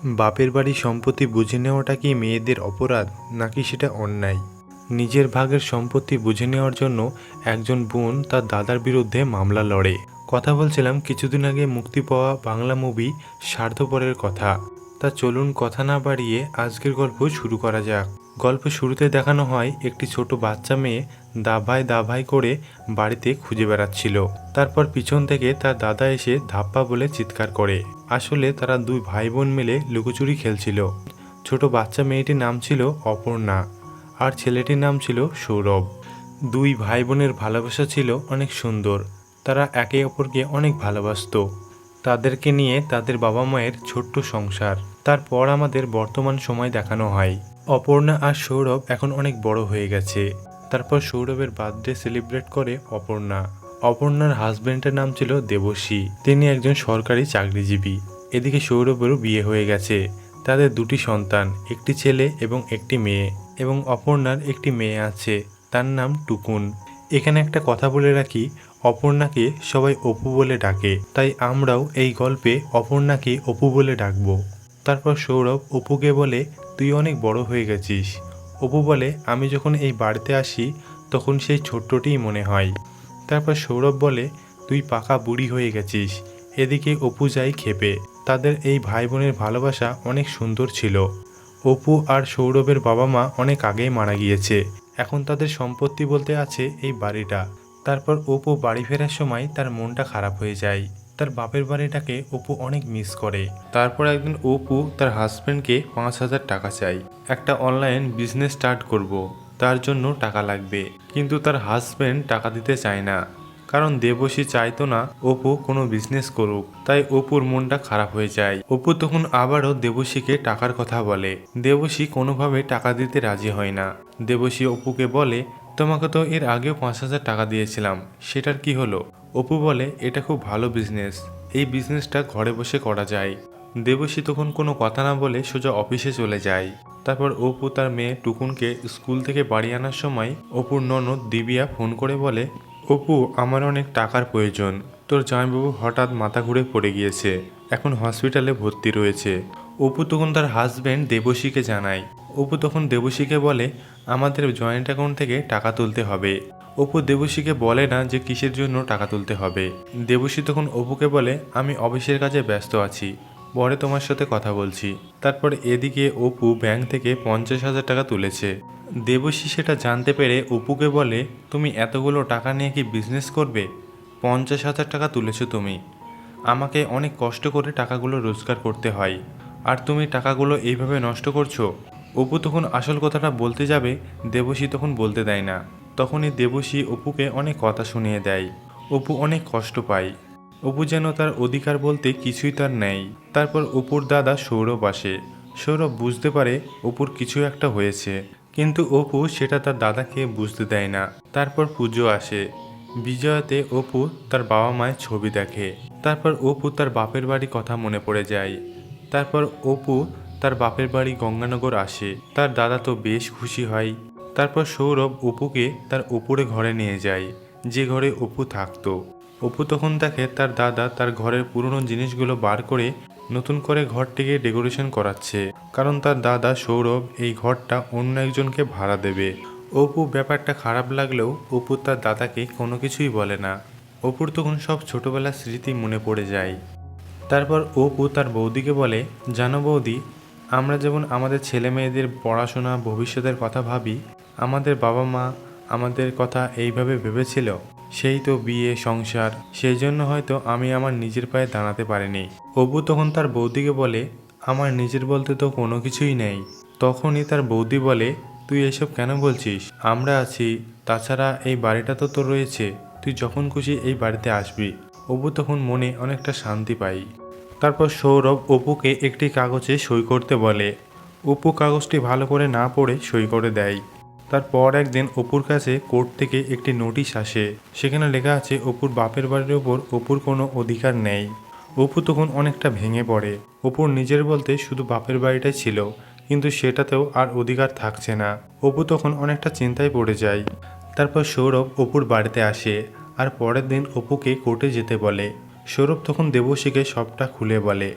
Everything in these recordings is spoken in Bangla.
বাপের বাড়ির সম্পত্তি বুঝে নেওয়াটা কি মেয়েদের অপরাধ, নাকি সেটা অন্যায়? নিজের ভাগের সম্পত্তি বুঝে নেওয়ার জন্য একজন বোন তার দাদার বিরুদ্ধে মামলা লড়ে। কথা বলছিলাম কিছুদিন আগে মুক্তি পাওয়া বাংলা মুভি স্বার্থপরের কথা। তা চলুন কথা না বাড়িয়ে আজকের গল্প শুরু করা যাক। গল্প শুরুতে দেখানো হয় একটি ছোট বাচ্চা মেয়ে দাভাই দাভাই করে বাড়িতে খুঁজে বেড়াচ্ছিল। তারপর পিছন থেকে তার দাদা এসে ধাপ্পা বলে চিৎকার করে। আসলে তারা দুই ভাই বোন মিলে লুকোচুরি খেলছিল। ছোট বাচ্চা মেয়েটির নাম ছিল অপর্ণা আর ছেলেটির নাম ছিল সৌরভ। দুই ভাই বোনের ভালোবাসা ছিল অনেক সুন্দর। তারা একে অপরকে অনেক ভালোবাসতো। তাদেরকে নিয়ে তাদের বাবা মায়ের ছোট্ট সংসার। তারপর আমাদের বর্তমান সময় দেখানো হয়। অপর্ণা আর সৌরভ এখন অনেক বড় হয়ে গেছে। তারপর সৌরভের বার্থডে সেলিব্রেট করে অপর্ণা। অপর্ণার হাজবেন্ডের নাম ছিল দেবশ্রী। তিনি একজন সরকারি চাকরিজীবী। এদিকে সৌরভেরও বিয়ে হয়ে গেছে। তাদের দুটি সন্তান, একটি ছেলে এবং একটি মেয়ে। এবং অপর্ণার একটি মেয়ে আছে, তার নাম টুকুন। এখানে একটা কথা বলে রাখি, অপর্ণাকে সবাই অপু বলে ডাকে, তাই আমরাও এই গল্পে অপর্ণাকে অপু বলে ডাকবো। তারপর সৌরভ অপুকে বলে, তুই অনেক বড় হয়ে গেছিস। অপু বলে, আমি যখন এই বাড়িতে আসি তখন সেই ছোট্টটিই মনে হয়। তারপর সৌরভ বলে, তুই পাকা বুড়ি হয়ে গেছিস। এদিকে অপু যায় ক্ষেপে। তাদের এই ভাই বোনের ভালোবাসা অনেক সুন্দর ছিল। অপু আর সৌরভের বাবা মা অনেক আগেই মারা গিয়েছে। এখন তাদের সম্পত্তি বলতে আছে এই বাড়িটা। তারপর অপু বাড়ি ফেরার সময় তার মনটা খারাপ হয়ে যায়। তার বাপের বাড়িটাকে অপু অনেক মিস করে। তারপর একদিন অপু তার হাজব্যান্ডকে 5,000 টাকা চায়। একটা অনলাইন বিজনেস স্টার্ট করব, তার জন্য টাকা লাগবে। কিন্তু তার হাজব্যান্ড টাকা দিতে চায় না, কারণ দেবশ্রী চাইতো না অপু কোনো বিজনেস করুক। তাই অপুর মনটা খারাপ হয়ে যায়। অপু তখন আবারও দেবশ্রীকে টাকার কথা বলে। দেবশ্রী কোনোভাবে টাকা দিতে রাজি হয় না। দেবশ্রী অপুকে বলে, তোমাকে তো এর আগেও 5,000 টাকা দিয়েছিলাম, সেটার কি হলো? অপু বলে, এটা খুব ভালো বিজনেস, এই বিজনেসটা ঘরে বসে করা যায়। দেবশ্রী তখন কোনো কথা না বলে সোজা অফিসে চলে যায়। তারপর অপু তার মেয়ে টুকুনকে স্কুল থেকে বাড়ি আনার সময় অপুর ননদ দিবিয়া ফোন করে বলে, অপু, আমার অনেক টাকার প্রয়োজন। তোর জামাইবাবু হঠাৎ মাথা ঘুরে পড়ে গিয়েছে, এখন হসপিটালে ভর্তি রয়েছে। অপু তখন তার হাজব্যান্ড দেবশ্রীকে জানায়। অপু তখন দেবশ্রীকে বলে, আমাদের জয়েন্ট অ্যাকাউন্ট থেকে টাকা তুলতে হবে। অপু দেবশ্রীকে বলে না যে কিসের জন্য টাকা তুলতে হবে। দেবশ্রী তখন অপুকে বলে, আমি অফিসের কাজে ব্যস্ত আছি, পরে তোমার সাথে কথা বলছি। তারপর এদিকে অপু ব্যাংক থেকে 50,000 টাকা তুলেছে। দেবশ্রী সেটা জানতে পেরে অপুকে বলে, তুমি এতগুলো টাকা নিয়ে কি বিজনেস করবে? 50,000 টাকা তুলেছো তুমি। আমাকে অনেক কষ্ট করে টাকাগুলো রোজগার করতে হয়, আর তুমি টাকাগুলো এইভাবে নষ্ট করছো। অপু তখন আসল কথাটা বলতে যাবে, দেবশ্রী তখন বলতে দেয় না। তখনই দেবশ্রী অপুকে অনেক কথা শুনিয়ে দেয়। অপু অনেক কষ্ট পায়। অপু যেন তার অধিকার বলতে কিছুই তার নেই। তারপর অপুর দাদা সৌরভ আসে। সৌরভ বুঝতে পারে অপুর কিছু একটা হয়েছে, কিন্তু অপু সেটা তার দাদাকে বুঝতে দেয় না। তারপর পুজো আসে। বিজয়াতে অপু তার বাবা মায়ের ছবি দেখে। তারপর অপু তার বাপের বাড়ি কথা মনে পড়ে যায়। তারপর অপু তার বাপের বাড়ি গঙ্গানগর আসে। তার দাদা তো বেশ খুশি হয়। তারপর সৌরভ অপুকে তার উপরে ঘরে নিয়ে যায়, যে ঘরে অপু থাকতো। অপু তখন দেখে তার দাদা তার ঘরের পুরনো জিনিসগুলো বার করে নতুন করে ঘরটিকে ডেকোরেশন করাচ্ছে, কারণ তার দাদা সৌরভ এই ঘরটা অন্য একজনকে ভাড়া দেবে। অপু ব্যাপারটা খারাপ লাগলেও অপু তার দাদাকে কোনো কিছুই বলে না। অপুর তখন সব ছোটবেলার স্মৃতি মনে পড়ে যায়। তারপর অপু তার বৌদিকে বলে, জানো বৌদি, আমরা যেমন আমাদের ছেলে মেয়েদের পড়াশোনা ভবিষ্যতের কথা ভাবি, আমাদের বাবা মা আমাদের কথা এইভাবে ভেবেছিল। সেই তো বিয়ে সংসার, সেই জন্য হয়তো আমি আমার নিজের পায়ে দাঁড়াতে পারিনি। অপু তখন তার বৌদিকে বলে, আমার নিজের বলতে তো কোনো কিছুই নেই। তখনই তার বৌদি বলে, তুই এসব কেন বলছিস? আমরা আছি, তাছাড়া এই বাড়িটা তো তোর রয়েছে, তুই যখন খুশি এই বাড়িতে আসবি। অপু তখন মনে অনেকটা শান্তি পায়। তারপর সৌরভ অপুকে একটি কাগজে সই করতে বলে। অপু কাগজটি ভালো করে না পড়ে সই করে দেয়। তারপর একদিন অপুর কাছে কোর্ট থেকে একটি নোটিশ আসে। সেখানে লেখা আছে অপুর বাপের বাড়ির ওপর অপুর কোনো অধিকার নেই। অপু তখন অনেকটা ভেঙে পড়ে। অপুর নিজের বলতে শুধু বাপের বাড়িটাই ছিল, কিন্তু সেটাতেও আর অধিকার থাকছে না। অপু তখন অনেকটা চিন্তায় পড়ে যায়। তারপর সৌরভ অপুর বাড়িতে আসে আর পরের দিন অপুকে কোর্টে যেতে বলে। সৌরভ তখন দেবশ্রীকে সবটা খুলে বলে।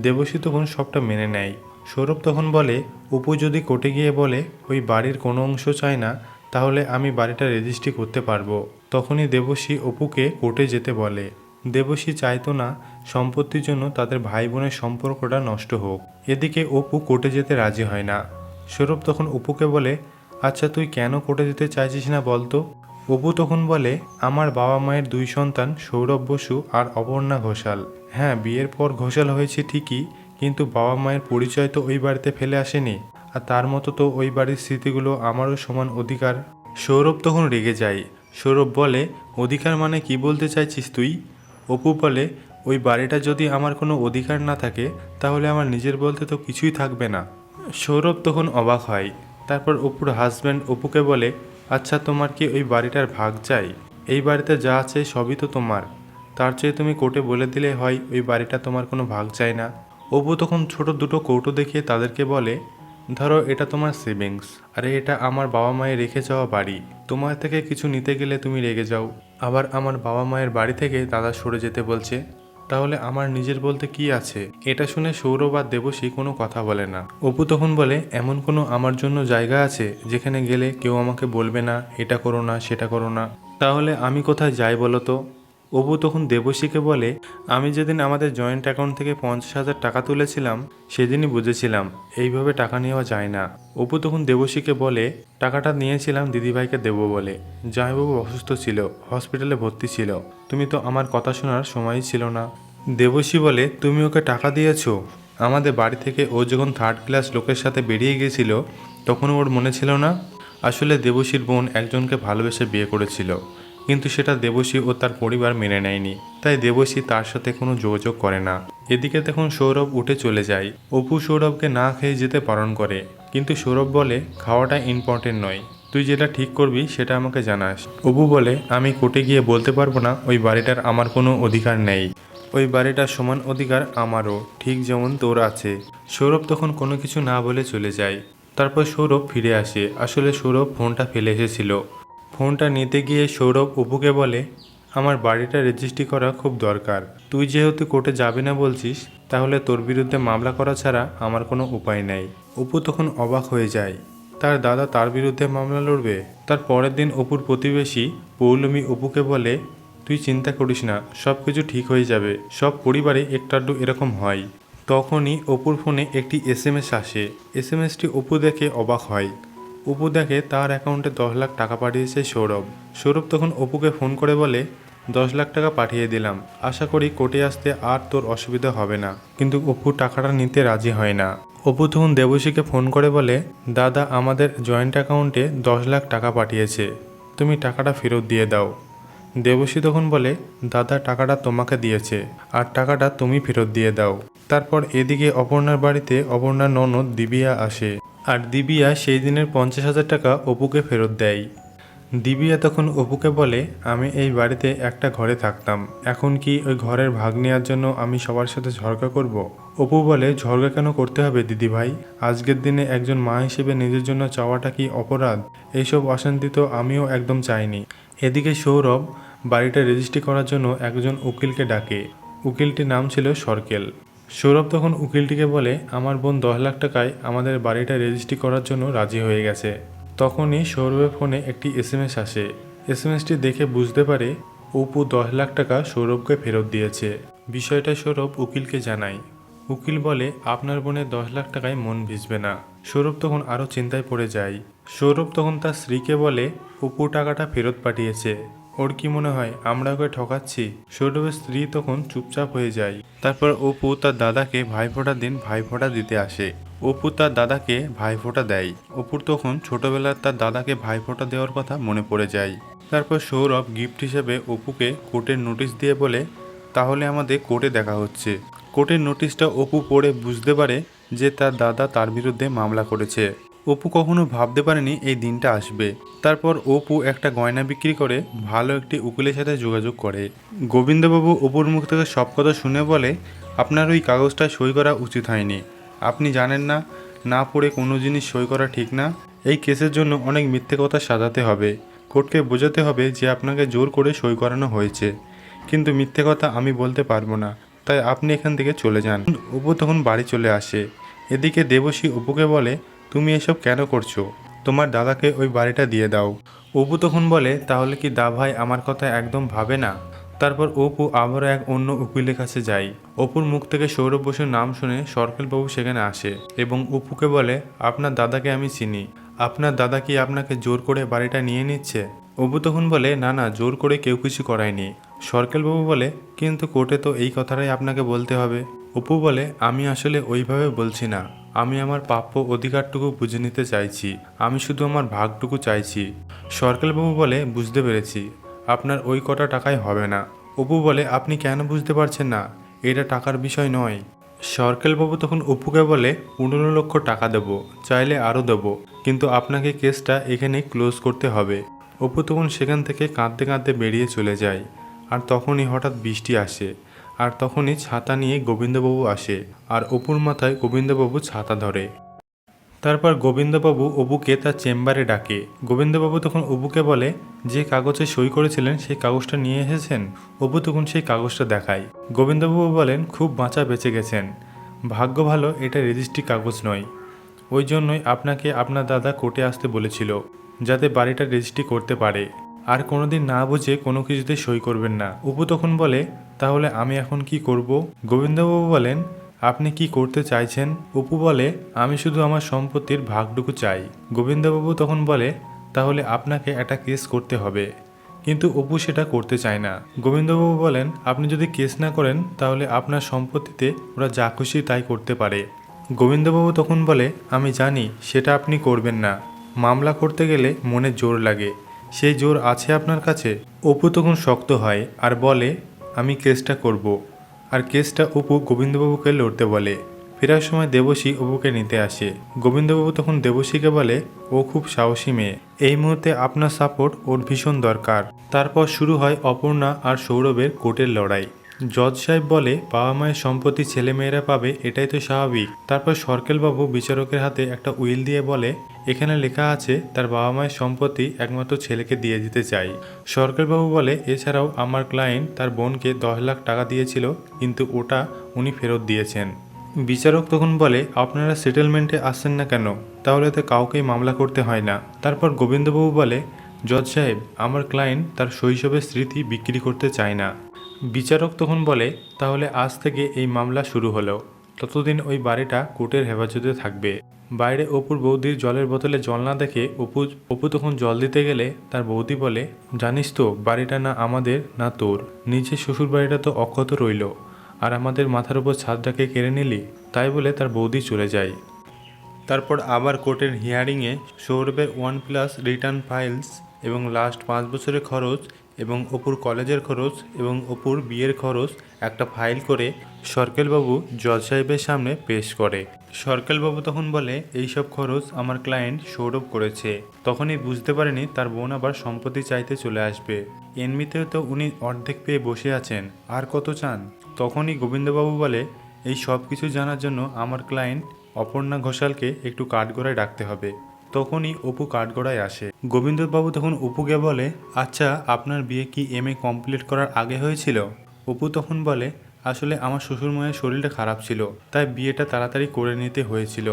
দেবশ্রী তখন সবটা মেনে নেয়। সৌরভ তখন বলে, অপু যদি কোর্টে গিয়ে বলে ওই বাড়ির কোনো অংশ চায় না, তাহলে আমি বাড়িটা রেজিস্ট্রি করতে পারবো। তখনই দেবশ্রী অপুকে কোর্টে যেতে বলে। দেবশ্রী চাইতো না সম্পত্তির জন্য তাদের ভাই বোনের সম্পর্কটা নষ্ট হোক। এদিকে অপু কোর্টে যেতে রাজি হয় না। সৌরভ তখন অপুকে বলে, আচ্ছা তুই কেন কোর্টে যেতে চাইছিস না বলতো? অপু তখন বলে, আমার বাবা মায়ের 2 সন্তান সৌরভ বসু আর অপর্ণা ঘোষাল। হ্যাঁ, বিয়ের পর ঘোষাল হয়েছে ঠিকই, কিন্তু বাবা মায়ের পরিচয় তো ওই বাড়িতে ফেলে আসেনি। আর তার মতো তো ওই বাড়ির স্মৃতিগুলো আমারও সমান অধিকার। সৌরভ তখন রেগে যায়। সৌরভ বলে, অধিকার মানে কি বলতে চাইছিস তুই? অপু বলে, ওই বাড়িটা যদি আমার কোনো অধিকার না থাকে, তাহলে আমার নিজের বলতে তো কিছুই থাকবে না। সৌরভ তখন অবাক হয়। তারপর অপুর হাজব্যান্ড অপুকে বলে, আচ্ছা তোমার কি ওই বাড়িটার ভাগ চাই? এই বাড়িতে যা আছে সবই তো তোমার। তার চেয়ে তুমি কোর্টে বলে দিলে হয় ওই বাড়িটা তোমার কোনো ভাগ চাই না। অপু তখন ছোট দুটো কৌটো দেখিয়ে তাদেরকে বলে, ধরো এটা তোমার সেভিংস, আর এটা আমার বাবা মায়ের রেখে যাওয়া বাড়ি। তোমার থেকে কিছু নিতে গেলে তুমি রেগে যাও। আবার আমার বাবা মায়ের বাড়ি থেকে দাদা সরে যেতে বলছে, তাহলে আমার নিজের বলতে কি আছে? এটা শুনে সৌরভ আর দেবশ্রী কোনো কথা বলে না। অপু তখন বলে, এমন কোনো আমার জন্য জায়গা আছে যেখানে গেলে কেউ আমাকে বলবে না এটা করো না সেটা করো না? তাহলে আমি কোথায় যাই বলো তো? অপু তখন দেবশ্রীকে বলে, আমি যেদিন আমাদের জয়েন্ট অ্যাকাউন্ট থেকে 50,000 টাকা তুলেছিলাম, সেদিনই বুঝেছিলাম এইভাবে টাকা নেওয়া যায় না। অপু তখন দেবশ্রীকে বলে, টাকাটা নিয়েছিলাম দিদিভাইকে দেবো বলে। জামাইবাবু অসুস্থ ছিল, হসপিটালে ভর্তি ছিল, তুমি তো আমার কথা শোনার সময়ই ছিল না। দেবশ্রী বলে, তুমি ওকে টাকা দিয়েছো? আমাদের বাড়ি থেকে ও যখন 3rd ক্লাস লোকের সাথে বেরিয়ে গিয়েছিল, তখন ওর মনে ছিল না? আসলে দেবশ্রীর বোন একজনকে ভালোবেসে বিয়ে করেছিল, কিন্তু সেটা দেবশ্রী ও তার পরিবার মেনে নেয়নি, তাই দেবশ্রী তার সাথে কোনো যোগাযোগ করে না। এদিকে তখন সৌরভ উঠে চলে যায়। অপু সৌরভকে না খেয়ে যেতে বারণ করে, কিন্তু সৌরভ বলে, খাওয়াটা ইম্পর্টেন্ট নয়, তুই যেটা ঠিক করবি সেটা আমাকে জানাস। অপু বলে, আমি কোর্টে গিয়ে বলতে পারবো না ওই বাড়িটার আমার কোনো অধিকার নেই। ওই বাড়িটার সমান অধিকার আমারও, ঠিক যেমন তোর আছে। সৌরভ তখন কোনো কিছু না বলে চলে যায়। তারপর সৌরভ ফিরে আসে। আসলে সৌরভ ফোনটা ফেলে এসেছিল। ফোনটা নিতে গিয়ে সৌরভ অপুকে বলে, আমার বাড়িটা রেজিস্ট্রি করা খুব দরকার। তুই যেহেতু কোর্টে যাবি না বলছিস, তাহলে তোর বিরুদ্ধে মামলা করা ছাড়া আমার কোনো উপায় নেই। অপু তখন অবাক হয়ে যায়। তার দাদা তার বিরুদ্ধে মামলা লড়বে? তার পরের দিন অপুর প্রতিবেশী পৌলমী অপুকে বলে, তুই চিন্তা করিস না, সব কিছু ঠিক হয়ে যাবে। সব পরিবারে একটাড্ডু এরকম হয়। তখনই অপুর ফোনে একটি SMS আসে। SMSটি অপু দেখে অবাক হয়। অপু দেখে তার অ্যাকাউন্টে 10 লাখ টাকা পাঠিয়েছে সৌরভ। সৌরভ তখন অপুকে ফোন করে বলে, 10 লাখ টাকা পাঠিয়ে দিলাম, আশা করি কোর্টে আসতে আর তোর অসুবিধা হবে না। কিন্তু অপু টাকাটা নিতে রাজি হয় না। অপু তখন দেবশ্রীকে ফোন করে বলে, দাদা আমাদের জয়েন্ট অ্যাকাউন্টে 10 লাখ টাকা পাঠিয়েছে, তুমি টাকাটা ফেরত দিয়ে দাও। দেবশ্রী তখন বলে, দাদা টাকাটা তোমাকে দিয়েছে, আর টাকাটা তুমি ফেরত দিয়ে দাও। তারপর এদিকে অপর্ণার বাড়িতে অপর্ণার ননদ দিবিয়া আসে, আর দিবিয়া সেই দিনের 50,000 টাকা অপুকে ফেরত দেয়। দিবিয়া তখন অপুকে বলে, আমি এই বাড়িতে একটা ঘরে থাকতাম, এখন কি ওই ঘরের ভাগ নেওয়ার জন্য আমি সবার সাথে ঝগড়া করব? অপু বলে, ঝগড়া কেন করতে হবে দিদিভাই? আজকের দিনে একজন মা হিসেবে নিজের জন্য চাওয়াটা কি অপরাধ? এইসব অশান্তি তো আমিও একদম চাইনি। এদিকে সৌরভ বাড়িটা রেজিস্ট্রি করার জন্য একজন উকিলকে ডাকে। উকিলটির নাম ছিল সরকেল। সৌরভ তখন উকিলটিকে বলে, আমার বোন 10 লাখ টাকায় আমাদের বাড়িটা রেজিস্ট্রি করার জন্য রাজি হয়ে গেছে। তখনই সৌরভের ফোনে একটি SMS আসে। SMSটি দেখে বুঝতে পারে অপু 10 লাখ টাকা সৌরভকে ফেরত দিয়েছে। বিষয়টা সৌরভ উকিলকে জানায়। উকিল বলে, আপনার বোনের 10 লাখ টাকায় মন ভিজবে না। সৌরভ তখন আরও চিন্তায় পড়ে যায়। সৌরভ তখন তার স্ত্রীকে বলে, অপু টাকাটা ফেরত পাঠিয়েছে, ওর কি মনে হয় আমরা ওকে ঠকাচ্ছি? সৌরভের স্ত্রী তখন চুপচাপ হয়ে যায়। তারপর অপু তার দাদাকে ভাইফোঁটার দিন ভাইফোঁটা দিতে আসে। অপু তার দাদাকে ভাইফোঁটা দেয়। অপুর তখন ছোটবেলার তার দাদাকে ভাইফোঁটা দেওয়ার কথা মনে পড়ে যায়। তারপর সৌরভ গিফট হিসেবে অপুকে কোর্টের নোটিশ দিয়ে বলে, তাহলে আমাদের কোর্টে দেখা হচ্ছে। কোর্টের নোটিশটা অপু পড়ে বুঝতে পারে যে তার দাদা তার বিরুদ্ধে মামলা করেছে। অপু কখনো ভাবতে পারেনি এই দিনটা আসবে। তারপর অপু একটা গয়না বিক্রি করে ভালো একটি উকিলের সাথে যোগাযোগ করে। গোবিন্দবাবু অপুর মুখ থেকে সব কথা শুনে বলে, আপনার ওই কাগজটায় সই করা উচিত হয়নি। আপনি জানেন না, না পড়ে কোনো জিনিস সই করা ঠিক না। এই কেসের জন্য অনেক মিথ্যে কথা সাজাতে হবে। কোর্টকে বোঝাতে হবে যে আপনাকে জোর করে সই করানো হয়েছে, কিন্তু মিথ্যে কথা আমি বলতে পারবো না, তাই আপনি এখান থেকে চলে যান। অপু তখন বাড়ি চলে আসে। এদিকে দেবশ্রী অপুকে বলে, তুমি এসব কেন করছো? তোমার দাদাকে ওই বাড়িটা দিয়ে দাও। অপু তখন বলে, তাহলে কি দা ভাই আমার কথা একদম ভাবে না? তারপর অপু আবারও এক অন্য উকিলের কাছে যায়। অপুর মুখ থেকে সৌরভ বসুর নাম শুনে সরকেলবাবু সেখানে আসে এবং অপুকে বলে, আপনার দাদাকে আমি চিনি। আপনার দাদা কি আপনাকে জোর করে বাড়িটা নিয়ে নিচ্ছে? অপু তখন বলে, না না, জোর করে কেউ কিছু করায়নি। সরকেলবাবু বলে, কিন্তু কোর্টে তো এই কথাটাই আপনাকে বলতে হবে। অপু বলে, আমি আসলে ওইভাবে বলছি না, আমি আমার প্রাপ্য অধিকারটুকু বুঝে নিতে চাইছি, আমি শুধু আমার ভাগটুকু চাইছি। সরকেলবাবু বলে, বুঝতে পেরেছি, আপনার ওই কটা টাকায় হবে না। অপু বলে, আপনি কেন বুঝতে পারছেন না? এটা টাকার বিষয় নয়। সরকেলবাবু তখন অপুকে বলে, 15 লক্ষ টাকা দেবো, চাইলে আরও দেবো, কিন্তু আপনাকে কেসটা এখানে ক্লোজ করতে হবে। অপু তখন সেখান থেকে কাঁদতে কাঁদতে বেরিয়ে চলে যায়। আর তখনই হঠাৎ বৃষ্টি আসে, আর তখনই ছাতা নিয়ে গোবিন্দবাবু আসে, আর অপুর মাথায় গোবিন্দবাবু ছাতা ধরে। তারপর গোবিন্দবাবু অপুকে তার চেম্বারে ডাকে। গোবিন্দবাবু তখন অপুকে বলে, যে কাগজে সই করেছিলেন সেই কাগজটা নিয়ে এসেছেন? অপু তখন সেই কাগজটা দেখায়। গোবিন্দবাবু বলেন, খুব বাঁচা বেঁচে গেছেন, ভাগ্য ভালো এটা রেজিস্ট্রি কাগজ নয়, ওই জন্যই আপনাকে আপনার দাদা কোর্টে আসতে বলেছিল, যাতে বাড়িটা রেজিস্ট্রি করতে পারে। আর কোনোদিন না বুঝে কোনো কিছুতে সই করবেন না। অপু তখন বলে, তাহলে আমি এখন কি করব? গোবিন্দবাবু বলেন, আপনি কি করতে চাইছেন? অপু বলে, আমি শুধু আমার সম্পত্তির ভাগটুকু চাই। গোবিন্দবাবু তখন বলে, তাহলে আপনাকে একটা কেস করতে হবে। কিন্তু অপু সেটা করতে চায় না। গোবিন্দবাবু বলেন, আপনি যদি কেস না করেন তাহলে আপনার সম্পত্তিতে ওরা যা খুশি তাই করতে পারে। গোবিন্দবাবু তখন বলে, আমি জানি সেটা আপনি করবেন না, মামলা করতে গেলে মনে জোর লাগে, সেই জোর আছে আপনার কাছে? অপু তখন শক্ত হয় আর বলে, আমি কেসটা করব। আর কেসটা অপু গোবিন্দবাবুকে লড়তে বলে। ফেরার সময় দেবশ্রী অপুকে নিতে আসে। গোবিন্দবাবু তখন দেবশ্রীকে বলে, ও খুব সাহসী মেয়ে, এই মুহূর্তে আপনার সাপোর্ট ওর ভীষণ দরকার। তারপর শুরু হয় অপর্ণা আর সৌরভের কোর্টের লড়াই। জজ সাহেব বলে, বাবা মায়ের সম্পত্তি ছেলেমেয়েরা পাবে, এটাই তো স্বাভাবিক। তারপর সরকেলবাবু বিচারকের হাতে একটা উইল দিয়ে বলে, এখানে লেখা আছে তার বাবা মায়ের সম্পত্তি একমাত্র ছেলেকে দিয়ে দিতে চাই। সরকেলবাবু বলে, এছাড়াও আমার ক্লায়েন্ট তার বোনকে 10 লাখ টাকা দিয়েছিল, কিন্তু ওটা উনি ফেরত দিয়েছেন। বিচারক তখন বলে, আপনারা সেটেলমেন্টে আসছেন না কেন? তাহলে তো কাউকেই মামলা করতে হয় না। তারপর গোবিন্দবাবু বলে, জজ সাহেব, আমার ক্লায়েন্ট তার শৈশবের স্মৃতি বিক্রি করতে চায় না। বিচারক তখন বলে, তাহলে আজ থেকে এই মামলা শুরু হলো, ততদিন ওই বাড়িটা কোর্টের হেফাজতে থাকবে। বাইরে অপুর বৌদির জলের বোতলে জল না দেখে অপু তখন জল দিতে গেলে তার বৌদি বলে, জানিস তো বাড়িটা না আমাদের না তোর, নিজের শ্বশুর বাড়িটা তো অক্ষত রইল, আর আমাদের মাথার উপর ছাদটাকে কেড়ে নিলি। তাই বলে তার বৌদি চলে যায়। তারপর আবার কোর্টের হিয়ারিংয়ে সৌরভের 1+ রিটার্ন ফাইলস এবং লাস্ট 5 বছরের খরচ এবং অপুর কলেজের খরচ এবং অপুর বিয়ের খরচ একটা ফাইল করে সরকেলবাবু জজ সাহেবের সামনে পেশ করে। সরকেলবাবু তখন বলে, এইসব খরচ আমার ক্লায়েন্ট সৌরভ করেছে। তখনই বুঝতে পারেনি তার বোন আবার সম্পত্তি চাইতে চলে আসবে। এমনিতেও তো উনি অর্ধেক পেয়ে বসে আছেন, আর কত চান? তখনই গোবিন্দবাবু বলে, এই সব কিছু জানার জন্য আমার ক্লায়েন্ট অপর্ণা ঘোষালকে একটু কাঠগড়ায় ডাকতে হবে। তখনই অপু কাঠগড়ায় আসে। গোবিন্দবাবু তখন অপুকে বলে, আচ্ছা আপনার বিয়ে কি MA কমপ্লিট করার আগে হয়েছিল? অপু তখন বলে, আসলে আমার শ্বশুরমশাইয়ের শরীরটা খারাপ ছিল, তাই বিয়েটা তাড়াতাড়ি করে নিতে হয়েছিল।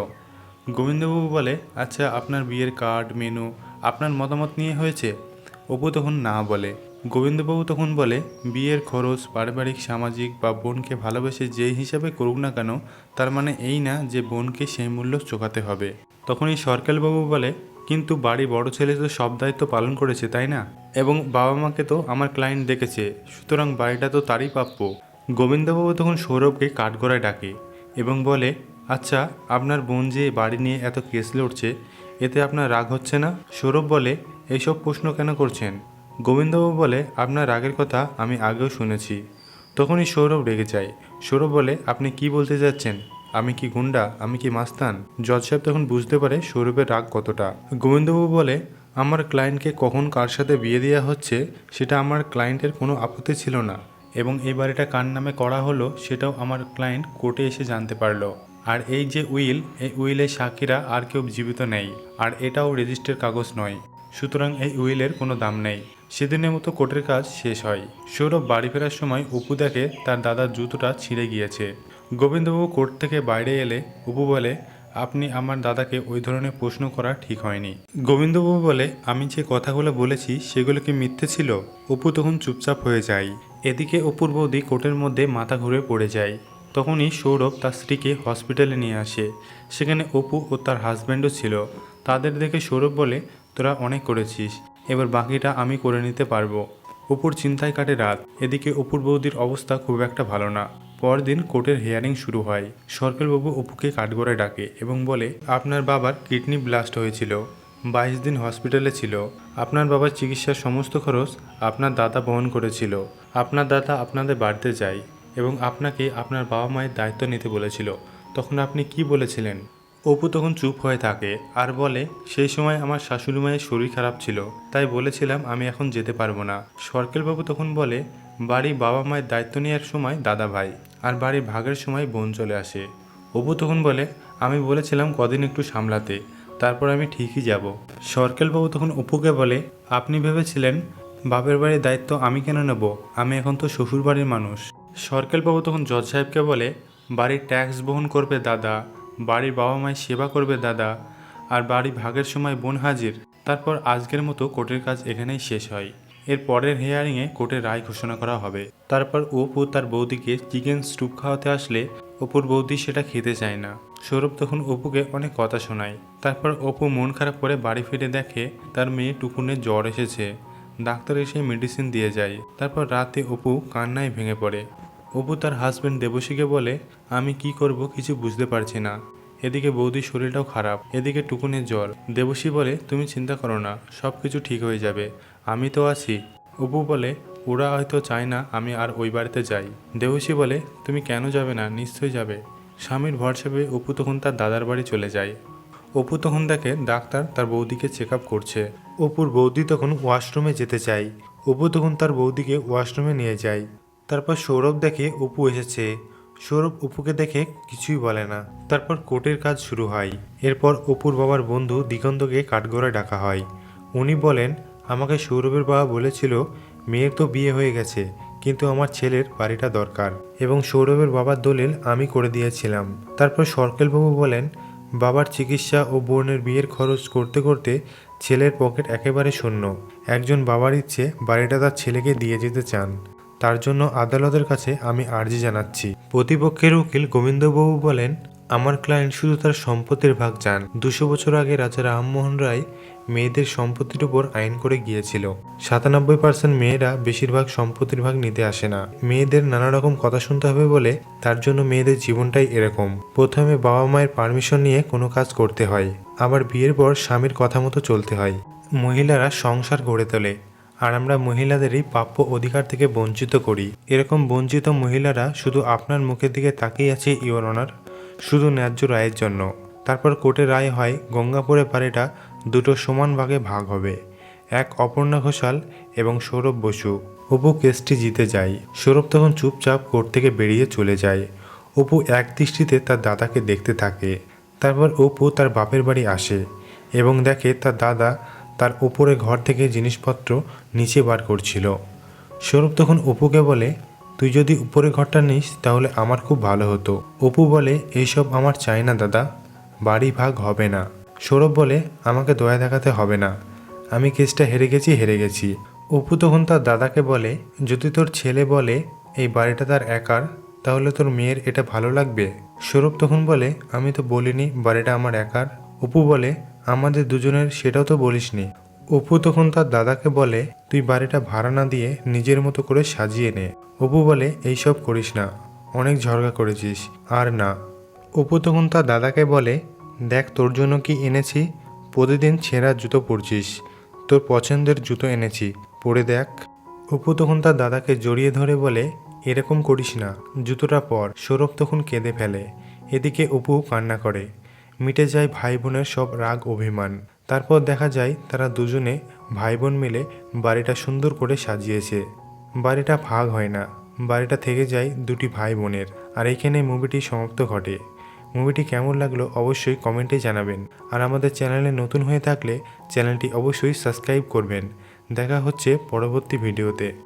গোবিন্দবাবু বলে, আচ্ছা আপনার বিয়ের কার্ড মেনু আপনার মতামত নিয়ে হয়েছে? অপু তখন না বলে। গোবিন্দবাবু তখন বলে, বিয়ের খরচ পারিবারিক সামাজিক বা বোনকে ভালোবেসে যেই হিসাবে করুক না কেন, তার মানে এই না যে বোনকে সেই মূল্য চোকাতে হবে। তখনই সরকেলবাবু বলে, কিন্তু বাড়ি বড় ছেলে তো সব দায়িত্ব পালন করেছে, তাই না? এবং বাবা মাকে তো আমার ক্লায়েন্ট দেখেছে, সুতরাং বাড়িটা তো তারই প্রাপ্য। গোবিন্দবাবু তখন সৌরভকে কাঠগড়ায় ডাকে এবং বলে, আচ্ছা আপনার বোন যে বাড়ি নিয়ে এত কেস লড়ছে, এতে আপনার রাগ হচ্ছে না? সৌরভ বলে, এইসব প্রশ্ন কেন করছেন? গোবিন্দবাবু বলে, আপনার রাগের কথা আমি আগেও শুনেছি। তখনই সৌরভ রেগে যায়। সৌরভ বলে, আপনি কি বলতে যাচ্ছেন? আমি কি গুন্ডা? আমি কি মাস্তান? জজ সাহেব তখন বুঝতে পারে সৌরভের রাগ কতটা। গোবিন্দবাবু বলে, আমার ক্লায়েন্টকে কখন কার সাথে বিয়ে দেওয়া হচ্ছে সেটা আমার ক্লায়েন্টের কোনো আপত্তি ছিল না, এবং এই বাড়িটা কার নামে করা হলো সেটাও আমার ক্লায়েন্ট কোর্টে এসে জানতে পারলো। আর এই যে উইল, এই উইলের সাক্ষীরা আর কেউ জীবিত নেই, আর এটাও রেজিস্টার কাগজ নয়, সুতরাং এই উইলের কোনো দাম নেই। সেদিনের মতো কোর্টের কাজ শেষ হয়। সৌরভ বাড়ি ফেরার সময় অপু দেখে তার দাদার জুতোটা ছিঁড়ে গিয়েছে। গোবিন্দবাবু কোর্ট থেকে বাইরে এলে অপু বলে, আপনি আমার দাদাকে ওই ধরনের প্রশ্ন করা ঠিক হয়নি। গোবিন্দবাবু বলে, আমি যে কথাগুলো বলেছি সেগুলো কি মিথ্যে ছিল? অপু তখন চুপচাপ হয়ে যায়। এদিকে অপুর বৌদি কোর্টের মধ্যে মাথা ঘুরে পড়ে যায়। তখনই সৌরভ তার স্ত্রীকে হসপিটালে নিয়ে আসে। সেখানে অপু ও তার হাজব্যান্ডও ছিল। তাদের দেখে সৌরভ বলে, তোরা অনেক করেছিস, এবার বাকিটা আমি করে নিতে পারবো। অপুর চিন্তায় কাটে রাত। এদিকে অপুর বৌদির অবস্থা খুব একটা ভালো না। পরদিন কোর্টের হিয়ারিং শুরু হয়। সরকারবাবু অপুকে কাঠগড়ায় ডাকে এবং বলে, আপনার বাবার কিডনি ব্লাস্ট হয়েছিল, 22 দিন হসপিটালে ছিল। আপনার বাবার চিকিৎসার সমস্ত খরচ আপনার দাদা বহন করেছিল। আপনার দাদা আপনাদের বাড়িতে যায় এবং আপনাকে আপনার বাবা মায়ের দায়িত্ব নিতে বলেছিল। তখন আপনি কি বলেছিলেন? অপু তখন চুপ হয়ে থাকে আর বলে, সেই সময় আমার শাশুড়ি মায়ের শরীর খারাপ ছিল, তাই বলেছিলাম আমি এখন যেতে পারবো না। সরকেলবাবু তখন বলে, বাড়ি বাবা মায়ের দায়িত্ব নেওয়ার সময় দাদা ভাই আর বাড়ির ভাগের সময় বোন চলে আসে। অপু তখন বলে, আমি বলেছিলাম কদিন একটু সামলাতে, তারপর আমি ঠিকই যাব। সরকেলবাবু তখন অপুকে বলে, আপনি ভেবেছিলেন বাপের বাড়ির দায়িত্ব আমি কেন নেব? আমি এখন তো শ্বশুর বাড়ির মানুষ। সরকেলবাবু তখন জজ সাহেবকে বলে, বাড়ির ট্যাক্স বহন করবে দাদা, বাড়ির বাবা মায়ের সেবা করবে দাদা, আর বাড়ি ভাগের সময় বোন হাজির। তারপর আজকের মতো কোর্টের কাজ এখানেই শেষ হয়। এর পরের হিয়ারিংয়ে কোর্টের রায় ঘোষণা করা হবে। তারপর অপু তার বৌদিকে চিকেন স্টুপ খাওয়াতে আসলে অপুর বৌদি সেটা খেতে চায় না। সৌরভ তখন অপুকে অনেক কথা শোনায়। তারপর অপু মন খারাপ করে বাড়ি ফিরে দেখে তার মেয়ে টুকুনের জ্বর এসেছে। ডাক্তার এসে মেডিসিন দিয়ে যায়। তারপর রাতে অপু কান্নায় ভেঙে পড়ে। অপু তার হাজব্যান্ড দেবশীকে বলে, আমি কি করব কিছু বুঝতে পারছি না। এদিকে বৌদির শরীরটাও খারাপ, এদিকে টুকুনের জ্বর। দেবশী বলে, তুমি চিন্তা করো না, সব কিছু ঠিক হয়ে যাবে, আমি তো আছি। অপু বলে, ওরা হয়তো চায় না আমি আর ওই বাড়িতে যাই। দেবশী বলে, তুমি কেন যাবে না, নিশ্চয়ই যাবে। স্বামীর ভরসা পেয়ে অপু তখন তার দাদার বাড়ি চলে যায়। অপু তখন দেখে ডাক্তার তার বৌদিকে চেক আপ করছে। অপুর বৌদি তখন ওয়াশরুমে যেতে চায়। অপু তখন তার বৌদিকে ওয়াশরুমে নিয়ে যায়। তারপর সৌরভ দেখে অপু এসেছে। সৌরভ অপুকে দেখে কিছুই বলে না। তারপর কোর্টের কাজ শুরু হয়। এরপর অপুর বাবার বন্ধু দিগন্তকে কাঠগড়ায় ডাকা হয়। উনি বলেন, আমাকে সৌরভের বাবা বলেছিল মেয়ের তো বিয়ে হয়ে গেছে, কিন্তু আমার ছেলের বাড়িটা দরকার, এবং সৌরভের বাবার দলিল আমি করে দিয়েছিলাম। তারপর সরকেলবাবু বলেন, বাবার চিকিৎসা ও বোনের বিয়ের খরচ করতে করতে ছেলের পকেট একেবারে শূন্য। একজন বাবার ইচ্ছে বাড়িটা তার ছেলেকে দিয়ে যেতে চান, তার জন্য আদালতের কাছে আমি আর্জি জানাচ্ছি। প্রতিপক্ষের উকিল গোবিন্দবাবু বলেন, আমার ক্লায়েন্ট শুধু তার সম্পত্তির ভাগ চান। 200 বছর আগে রাজা রামমোহন রায় মেয়েদের সম্পত্তির উপর আইন করে গিয়েছিল। 97% মেয়েরা বেশিরভাগ সম্পত্তির ভাগ নিতে আসে না। মেয়েদের নানা রকম কথা শুনতে হবে বলে তার জন্য মেয়েদের জীবনটাই এরকম। প্রথমে বাবা মায়ের পারমিশন নিয়ে কোনো কাজ করতে হয়, আবার বিয়ের পর স্বামীর কথা মতো চলতে হয়। মহিলারা সংসার গড়ে তোলে, আর আমরা মহিলাদেরই প্রাপ্য অধিকার থেকে বঞ্চিত করি। এরকম বঞ্চিত মহিলারা শুধু আপনার মুখের দিকে তাকিয়ে আছে ইওর অনার, শুধু ন্যায্য রায়ের জন্য। তারপর কোর্টে রায় হয় গঙ্গাপুরের বাড়িটা দুটো সমান ভাগে ভাগ হবে। এক অপর্ণা ঘোষাল এবং সৌরভ বসু। অপু কেসটি জিতে যায়। সৌরভ তখন চুপচাপ কোর্ট থেকে বেরিয়ে চলে যায়। অপু এক দৃষ্টিতে তার দাদাকে দেখতে থাকে। তারপর অপু তার বাপের বাড়ি আসে এবং দেখে তার দাদা তার উপরে ঘর থেকে জিনিসপত্র নিচে বার করছিল। সৌরভ তখন অপুকে বলে, তুই যদি উপরে ঘরটা নিস তাহলে আমার খুব ভালো হতো। অপু বলে, এইসব আমার চাই না দাদা, বাড়ি ভাগ হবে না। সৌরভ বলে, আমাকে দয়া দেখাতে হবে না, আমি কেসটা হেরে গেছি। অপু তখন তার দাদাকে বলে, যদি তোর ছেলে বলে এই বাড়িটা তার একার, তাহলে তোর মেয়ের এটা ভালো লাগবে? সৌরভ তখন বলে, আমি তো বলিনি বাড়িটা আমার একার। অপু বলে, আমাদের দুজনের সেটাও তো বলিসনি। অপু তখন তার দাদাকে বলে, তুই বাড়িটা ভাড়া না দিয়ে নিজের মতো করে সাজিয়ে নে। অপু বলে, এইসব করিস না, অনেক ঝগড়া করেছিস, আর না। অপু তখন তার দাদাকে বলে, দেখ তোর জন্য কি এনেছি, প্রতিদিন ছেঁড়া জুতো পরছিস, তোর পছন্দের জুতো এনেছি, পরে দেখ। অপু তখন তার দাদাকে জড়িয়ে ধরে বলে, এরকম করিস না, জুতোটা পর। সৌরভ তখন কেঁদে ফেলে। এদিকে অপু কান্না করে। মিটে যায় ভাই বোনের সব রাগ অভিমান। তারপর দেখা যায় তারা দুজনে ভাই বোন মিলে বাড়িটা সুন্দর করে সাজিয়েছে। বাড়িটা ভাগ হয় না, বাড়িটা থেকে যায় দুটি ভাই বোনের। আর এইখানে মুভিটি সমাপ্ত ঘটে। মুভিটি কেমন লাগলো অবশ্যই কমেন্টে জানাবেন। আর আমাদের চ্যানেলে নতুন হয়ে থাকলে চ্যানেলটি অবশ্যই সাবস্ক্রাইব করবেন। দেখা হচ্ছে পরবর্তী ভিডিওতে।